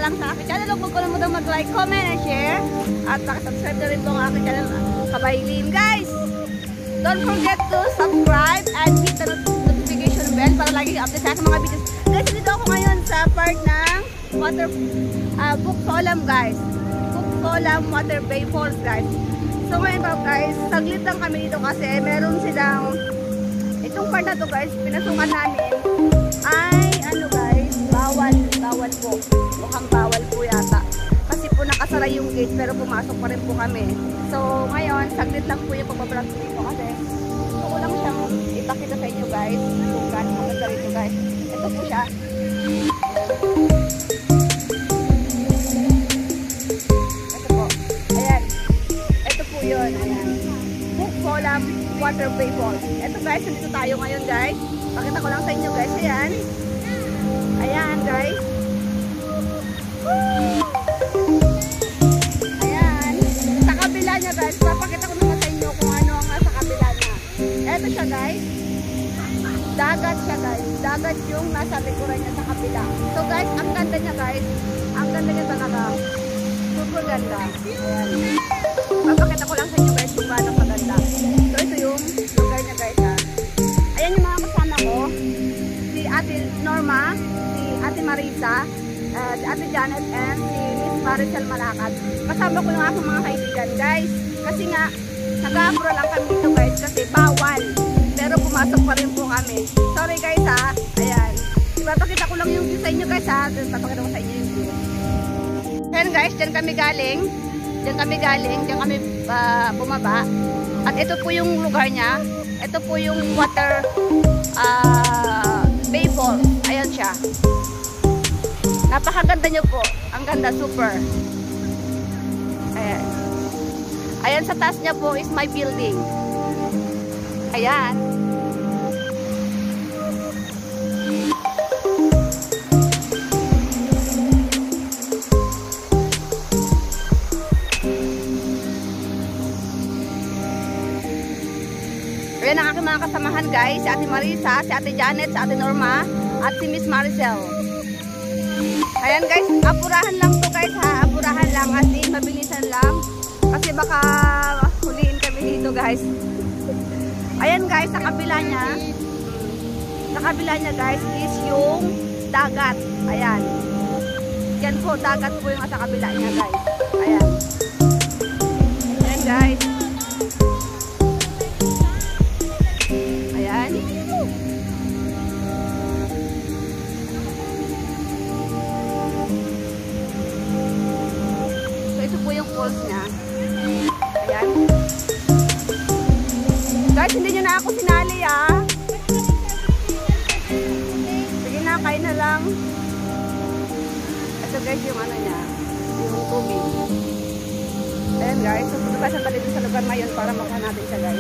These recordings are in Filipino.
lang sa aking channel. Huwag ko na mag-like, comment, and share. At pakisubscribe na rin po ang aking channel, Kabaylin. Guys, don't forget to subscribe and hit the notification bell para lagi update sa aking mga videos. Guys, dito ako ngayon sa part ng Buksolam, guys. Buksolam Water Bay Falls, guys. So ngayon po, guys, saglit lang kami dito kasi meron silang itong part na to, guys, pinasukan namin ay ano, guys, bawal po. Mukhang bawal po yata. Kasi po nakasara yung gate pero pumasok pa rin po kami. So ngayon, saglit lang po yung pagbablog dito kasi gusto ko lang siyang ipakita sa inyo, guys, kung gaano maganda rito, guys. Ito po siya. Ito po. Ayan. Ito po yun. Ayan. Buksolam Water Bay Falls. Ito, guys, nandito tayo ngayon, guys. Pakita ko lang sa inyo, guys. Ayan. Ayan, guys. Ayan. Sa kabila niya, guys. Papakita ko naman sa inyo kung ano ang nasa kabila niya. Ito siya, guys. Dagat siya, guys. Dagat yung nasa likuran niya sa kabila. So, guys, ang ganda niya, guys. Ang ganda niya talaga. Super ganda. Ayan. Papakita ko lang sa inyo, guys, kung paano maganda. So, ito yung lugar niya, guys, ha. Ayan yung mga kasama ko. Si Ate Norma, si Ate Marisa, si Ate Janet, and si Miss Maricel Malakad. Kasama ko ng aking mga kaibigan, guys. Kasi nga, nag-aapura lang kami dito, guys, kasi bawal. Pero pumasok pa rin po kami. Sorry, guys, ha. Ayan. Ipapakita ko lang yung view sa inyo, guys, ha. Ipapakita ko sa inyo yung view. Ayan, guys, dyan kami galing. Diyan kami bumaba. At ito po yung lugar niya. Ito po yung water Bay Falls. Ayan siya. Napakaganda nyo po. Ang ganda, super. Ayan. Ayan sa taas niya po is my building. Ayan. Ayan ang aking mga kasamahan, guys. Si Ate Marisa, si Ate Janet, si Ate Norma, at si Miss Maricel. Ayan, guys. Apurahan lang to, guys, ha. Apurahan lang at mabilisan lang. Kasi baka huliin kami dito, guys. Ayan, guys. Sa kabila niya. Sa kabila niya, guys, is yung dagat. Ayan. Yan po, dagat po yung sa kabila niya, guys. Ayan. Ayan, guys. So ito po yung falls niya. Ayan. Guys, hindi nyo na ako sinali, ah. Sige na, kain na lang. Ito, guys, yung ano niya, yung tubig. Ayan, guys. So punta tayo sa dito sa lugar ngayon para makuha natin siya, guys.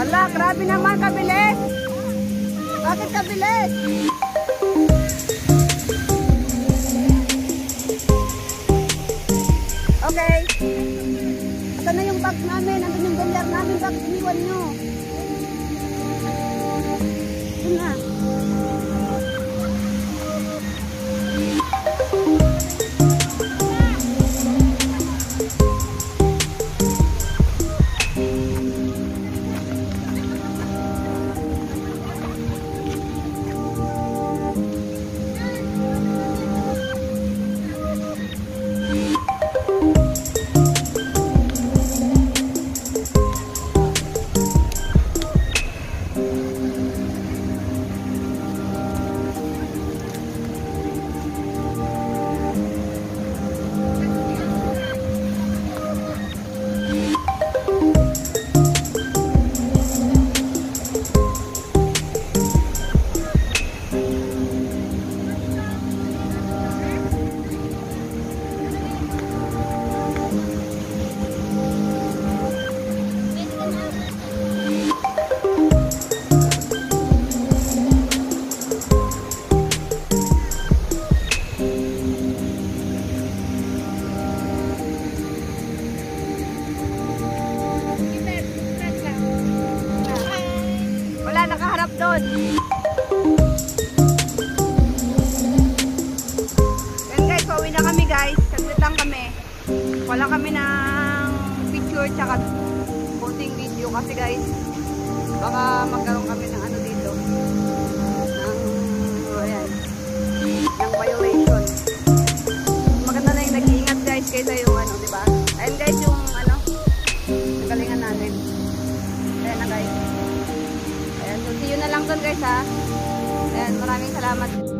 Ala, grabe naman kabilis. Bakit kabilis? Okay. Ito na yung box namin. Nandun yung dollar namin. Bakit iniwan nyo? Ito na. Nakaharap doon. Yan guys, pauwi na kami guys. Saglit lang kami. Wala kami ng picture tsaka konting video kasi guys baka magkaroon kami ng ano dito. Ayan. Ng violation. Maganda na yung nag-iingat guys kaysa yung ano, diba? Ayan guys yung ano, nagalingan natin. Ayan na guys. So, see you na lang doon guys ha. Ayan, maraming salamat.